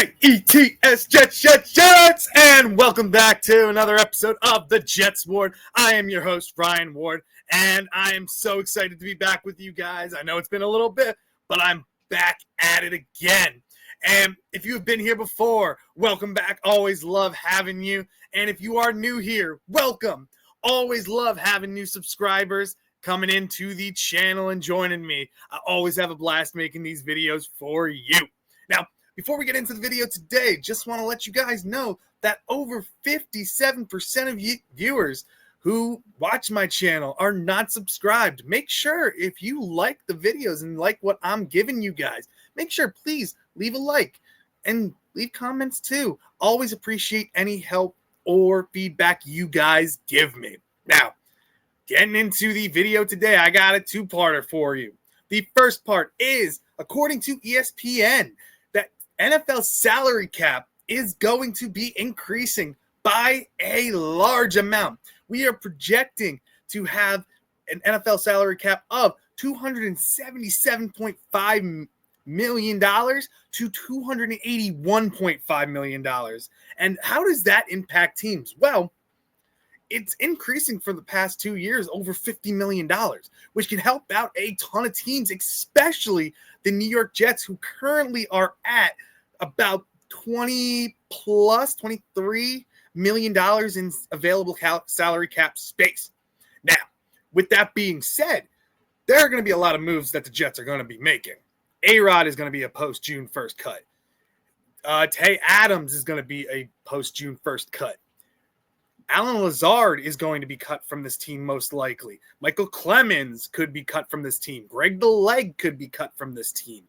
Jets, Jets, and welcome back to another episode of the Jets Ward. I am your host, Ryan Ward, and I am so excited to be back with you guys. I know it's been a little bit, but I'm back at it again. And if you have been here before, welcome back. Always love having you. And if you are new here, welcome. Always love having new subscribers coming into the channel and joining me. I always have a blast making these videos for you. Now, before we get into the video today, just want to let you guys know that over 57% of you viewers who watch my channel are not subscribed. Make sure if you like the videos and like what I'm giving you guys, make sure please leave a like and leave comments too. Always appreciate any help or feedback you guys give me. Now, getting into the video today, I got a two-parter for you. The first part is, according to ESPN, that NFL salary cap is going to be increasing by a large amount. We are projecting to have an NFL salary cap of $277.5 million to $281.5 million. And how does that impact teams? Well, it's increasing for the past 2 years over $50 million, which can help out a ton of teams, especially the New York Jets, who currently are at about $23 million in available salary cap space. Now, with that being said, there are going to be a lot of moves that the Jets are going to be making. A-Rod is going to be a post-June 1st cut. Tay Adams is going to be a post-June 1st cut. Allen Lazard is going to be cut from this team most likely. Michael Clemens could be cut from this team. Greg the Leg could be cut from this team.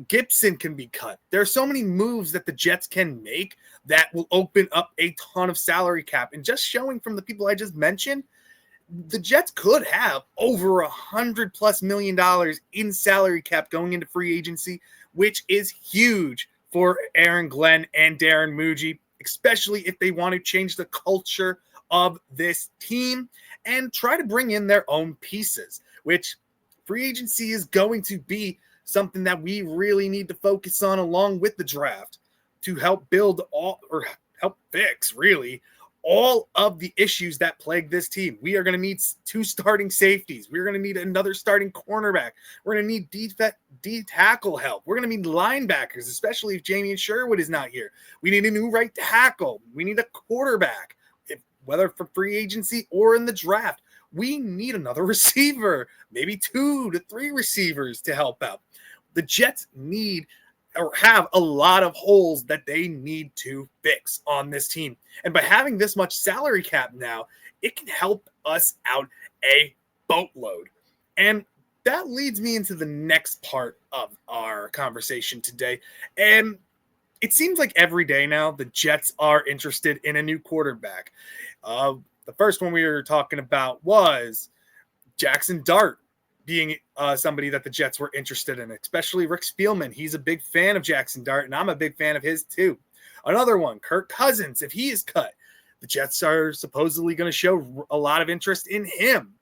Gibson can be cut. There are so many moves that the Jets can make that will open up a ton of salary cap. And just showing from the people I just mentioned, the Jets could have over $100+ million in salary cap going into free agency, which is huge for Aaron Glenn and Darren Muji, especially if they want to change the culture of this team and try to bring in their own pieces, which free agency is going to be something that we really need to focus on along with the draft to help build all or help fix really all of the issues that plague this team. We are going to need 2 starting safeties. We're going to need another starting cornerback. We're going to need D-tackle help. We're going to need linebackers, especially if Jamien Sherwood is not here. We need a new right tackle. We need a quarterback, whether for free agency or in the draft. We need another receiver, maybe 2 to 3 receivers to help out. The Jets need or have a lot of holes that they need to fix on this team. And by having this much salary cap now, it can help us out a boatload. And that leads me into the next part of our conversation today. And it seems like every day now the Jets are interested in a new quarterback. The first one we were talking about was Jackson Dart being somebody that the Jets were interested in, especially Rick Spielman. He's a big fan of Jackson Dart, and I'm a big fan of his too. Another one, Kirk Cousins, if he is cut, the Jets are supposedly going to show a lot of interest in him.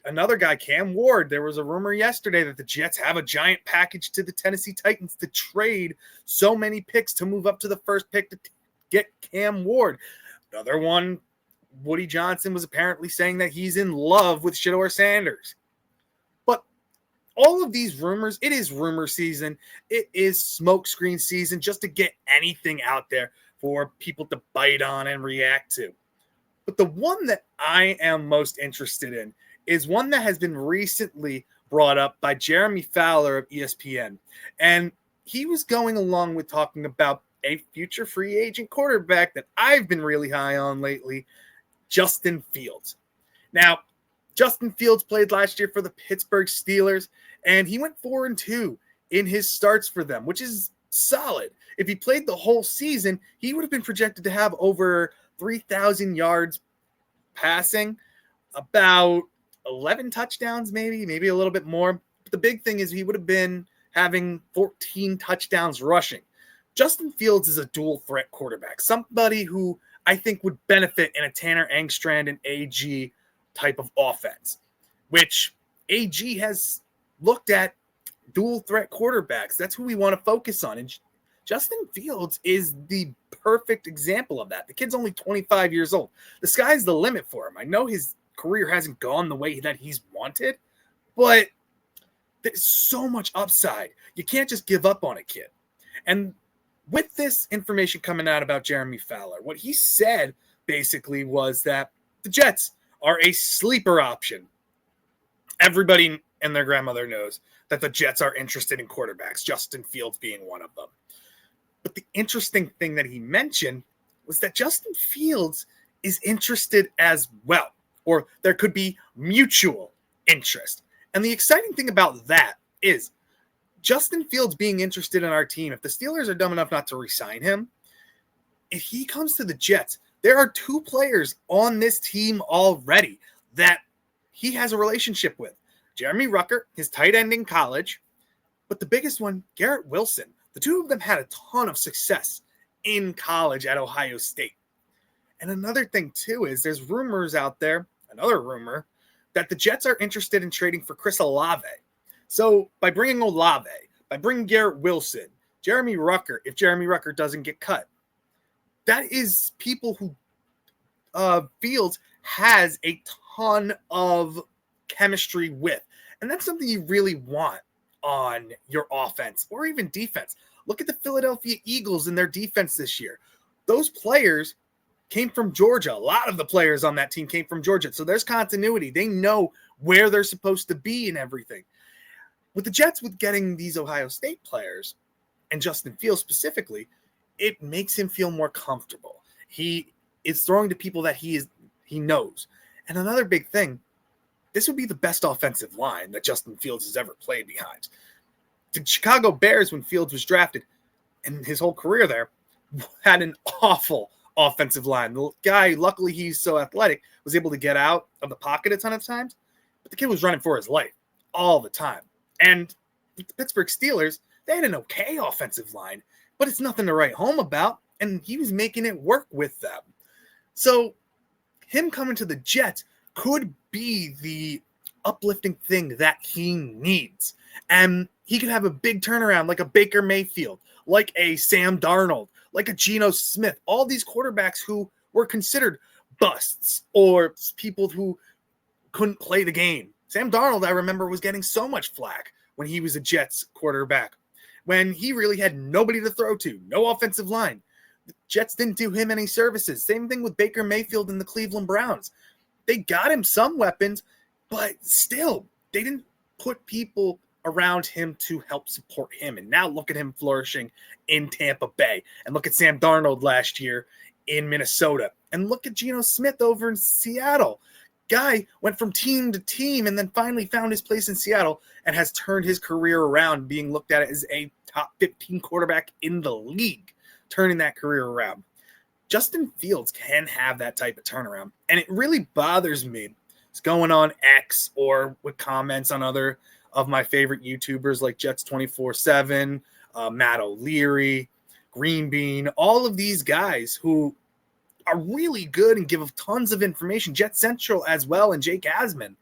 Another guy, Cam Ward, there was a rumor yesterday that the Jets have a giant package to the Tennessee Titans to trade so many picks to move up to the first pick to get Cam Ward. Another one, Woody Johnson was apparently saying that he's in love with Shedeur Sanders. But all of these rumors, it is rumor season. It is smokescreen season just to get anything out there for people to bite on and react to. But the one that I am most interested in is one that has been recently brought up by Jeremy Fowler of ESPN. And he was going along with talking about a future free agent quarterback that I've been really high on lately, Justin Fields. Now, Justin Fields played last year for the Pittsburgh Steelers, and he went 4-2 in his starts for them, which is solid. If he played the whole season, he would have been projected to have over 3,000 yards passing, about 11 touchdowns, maybe a little bit more. But the big thing is he would have been having 14 touchdowns rushing. Justin Fields is a dual threat quarterback, somebody who I think would benefit in a Tanner Engstrand and AG type of offense, which AG has looked at dual threat quarterbacks. That's who we want to focus on. And Justin Fields is the perfect example of that. The kid's only 25 years old. The sky's the limit for him. I know his career hasn't gone the way that he's wanted, but there's so much upside. You can't just give up on a kid. And with this information coming out about Jeremy Fowler, what he said basically was that the Jets are a sleeper option. Everybody and their grandmother knows that the Jets are interested in quarterbacks, Justin Fields being one of them. But the interesting thing that he mentioned was that Justin Fields is interested as well, or there could be mutual interest. And the exciting thing about that is Justin Fields being interested in our team, if the Steelers are dumb enough not to re-sign him, if he comes to the Jets, there are 2 players on this team already that he has a relationship with. Jeremy Ruckert, his tight end in college, but the biggest one, Garrett Wilson. The 2 of them had a ton of success in college at Ohio State. And another thing, too, is there's rumors out there, another rumor, that the Jets are interested in trading for Chris Olave. So by bringing Olave, by bringing Garrett Wilson, Jeremy Ruckert, if Jeremy Ruckert doesn't get cut, that is people who Fields has a ton of chemistry with. And that's something you really want on your offense or even defense. Look at the Philadelphia Eagles and their defense this year. Those players came from Georgia. A lot of the players on that team came from Georgia. So there's continuity. They know where they're supposed to be and everything. With the Jets, with getting these Ohio State players, and Justin Fields specifically, it makes him feel more comfortable. He is throwing to people that he knows. And another big thing, this would be the best offensive line that Justin Fields has ever played behind. The Chicago Bears, when Fields was drafted, and his whole career there, had an awful offensive line. The guy, luckily he's so athletic, was able to get out of the pocket a ton of times, but the kid was running for his life all the time. And the Pittsburgh Steelers, they had an okay offensive line, but it's nothing to write home about, and he was making it work with them. So him coming to the Jets could be the uplifting thing that he needs. And he could have a big turnaround like a Baker Mayfield, like a Sam Darnold, like a Geno Smith, all these quarterbacks who were considered busts or people who couldn't play the game. Sam Darnold, I remember, was getting so much flack when he was a Jets quarterback, when he really had nobody to throw to, no offensive line. The Jets didn't do him any services. Same thing with Baker Mayfield and the Cleveland Browns. They got him some weapons, but still, they didn't put people around him to help support him. And now look at him flourishing in Tampa Bay. And look at Sam Darnold last year in Minnesota. And look at Geno Smith over in Seattle. Guy went from team to team and then finally found his place in Seattle and has turned his career around, being looked at as a top 15 quarterback in the league, turning that career around. Justin Fields can have that type of turnaround. And it really bothers me. It's going on X or with comments on other of my favorite YouTubers like Jets 24/7, Matt O'Leary, Green Bean, all of these guys who are really good and give tons of information. Jet Central as well, and Jake Asman.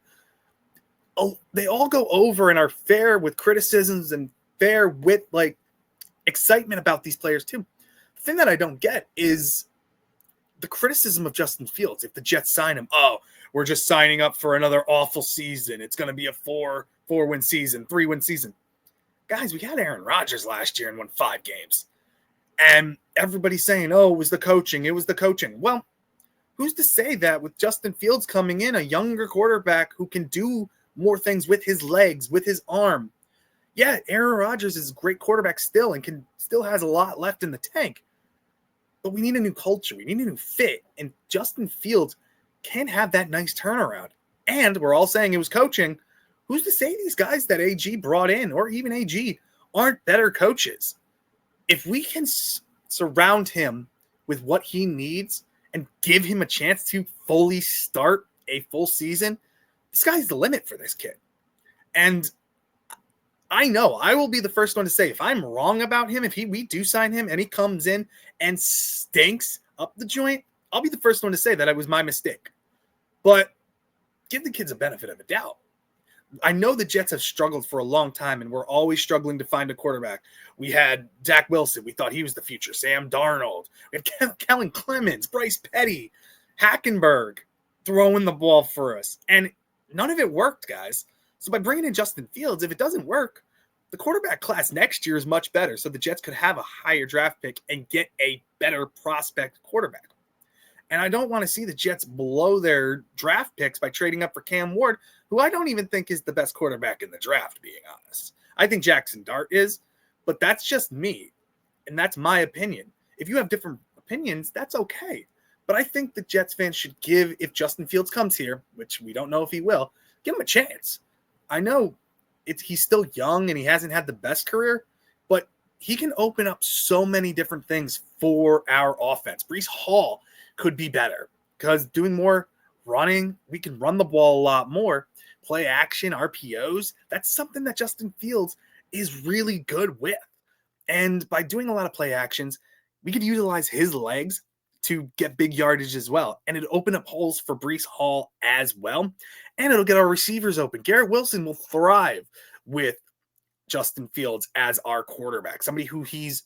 Oh, they all go over and are fair with criticisms and fair with like excitement about these players too. The thing that I don't get is the criticism of Justin Fields. If the Jets sign him, oh, we're just signing up for another awful season. It's going to be a four-win season, 3-win season. Guys, we had Aaron Rodgers last year and won 5 games. And everybody's saying, oh, it was the coaching. It was the coaching. Well, who's to say that with Justin Fields coming in, a younger quarterback who can do more things with his legs, with his arm? Yeah, Aaron Rodgers is a great quarterback still and still has a lot left in the tank. But we need a new culture. We need a new fit. And Justin Fields can have that nice turnaround. And we're all saying it was coaching. Who's to say these guys that AG brought in, or even AG, aren't better coaches? If we can surround him with what he needs and give him a chance to fully start a full season, the sky's the limit for this kid. And I know I will be the first one to say, if I'm wrong about him, if we do sign him and he comes in and stinks up the joint, I'll be the first one to say that it was my mistake. But give the kids a benefit of a doubt. I know the Jets have struggled for a long time, and we're always struggling to find a quarterback. We had Zach Wilson. We thought he was the future. Sam Darnold. We had Kellen Clemens, Bryce Petty, Hackenberg throwing the ball for us. And none of it worked, guys. So by bringing in Justin Fields, if it doesn't work, the quarterback class next year is much better. So the Jets could have a higher draft pick and get a better prospect quarterback. And I don't want to see the Jets blow their draft picks by trading up for Cam Ward, who I don't even think is the best quarterback in the draft, being honest. I think Jackson Dart is, but that's just me. And that's my opinion. If you have different opinions, that's okay. But I think the Jets fans should give, if Justin Fields comes here, which we don't know if he will, give him a chance. I know he's still young and he hasn't had the best career, but he can open up so many different things for our offense. Breece Hall could be better because doing more running, we can run the ball a lot more. Play action, RPOs, that's something that Justin Fields is really good with. And by doing a lot of play actions, we could utilize his legs to get big yardage as well. And it'll open up holes for Breece Hall as well. And it'll get our receivers open. Garrett Wilson will thrive with Justin Fields as our quarterback, somebody who he's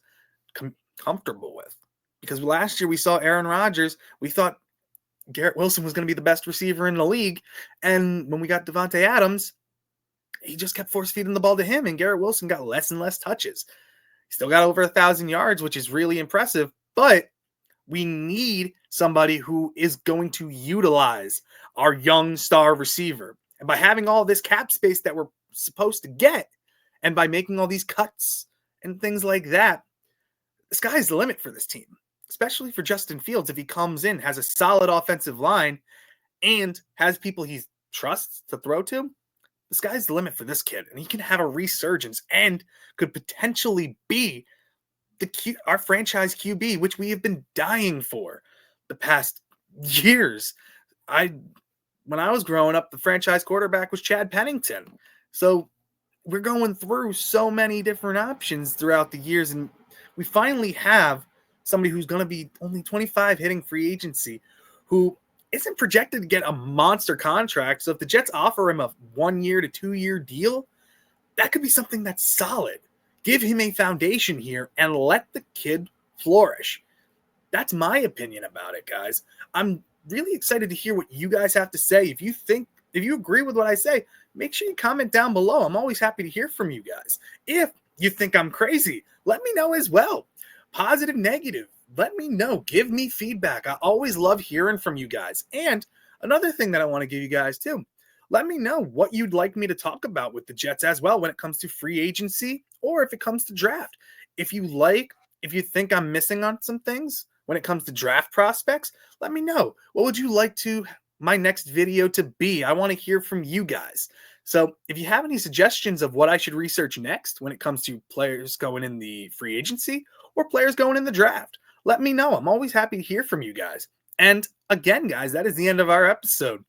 comfortable with. Because last year we saw Aaron Rodgers, we thought Garrett Wilson was going to be the best receiver in the league. And when we got Devontae Adams, he just kept force-feeding the ball to him, and Garrett Wilson got less and less touches. He still got over 1,000 yards, which is really impressive, but we need somebody who is going to utilize our young star receiver. And by having all this cap space that we're supposed to get, and by making all these cuts and things like that, the sky's the limit for this team, especially for Justin Fields. If he comes in, has a solid offensive line, and has people he trusts to throw to, the sky's the limit for this kid. And he can have a resurgence and could potentially be our franchise QB, which we have been dying for the past years. When I was growing up, the franchise quarterback was Chad Pennington. So we're going through so many different options throughout the years, and we finally have somebody who's going to be only 25 hitting free agency, who isn't projected to get a monster contract. So if the Jets offer him a 1 year to 2 year deal, that could be something that's solid. Give him a foundation here and let the kid flourish. That's my opinion about it, guys. I'm really excited to hear what you guys have to say. If you agree with what I say, make sure you comment down below. I'm always happy to hear from you guys. If you think I'm crazy, let me know as well. Positive, negative, let me know. Give me feedback. I always love hearing from you guys. And another thing that I want to give you guys too, let me know what you'd like me to talk about with the Jets as well when it comes to free agency or if it comes to draft. If you think I'm missing on some things when it comes to draft prospects, let me know. What would you like my next video to be? I want to hear from you guys. So if you have any suggestions of what I should research next when it comes to players going in the free agency or players going in the draft, let me know. I'm always happy to hear from you guys. And again, guys, that is the end of our episode.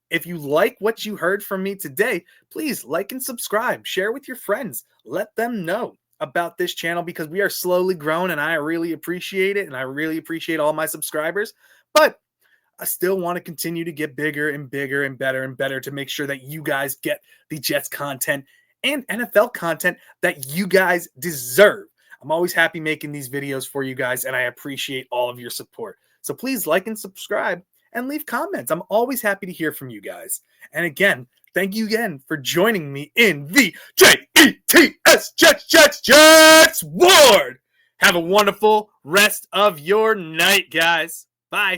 If you like what you heard from me today, please like and subscribe. Share with your friends. Let them know about this channel because we are slowly growing, and I really appreciate it, and I really appreciate all my subscribers. But I still want to continue to get bigger and bigger and better to make sure that you guys get the Jets content and NFL content that you guys deserve. I'm always happy making these videos for you guys, and I appreciate all of your support. So please like and subscribe and leave comments. I'm always happy to hear from you guys. And again, thank you again for joining me in the JETS Jets Ward. Have a wonderful rest of your night, guys. Bye.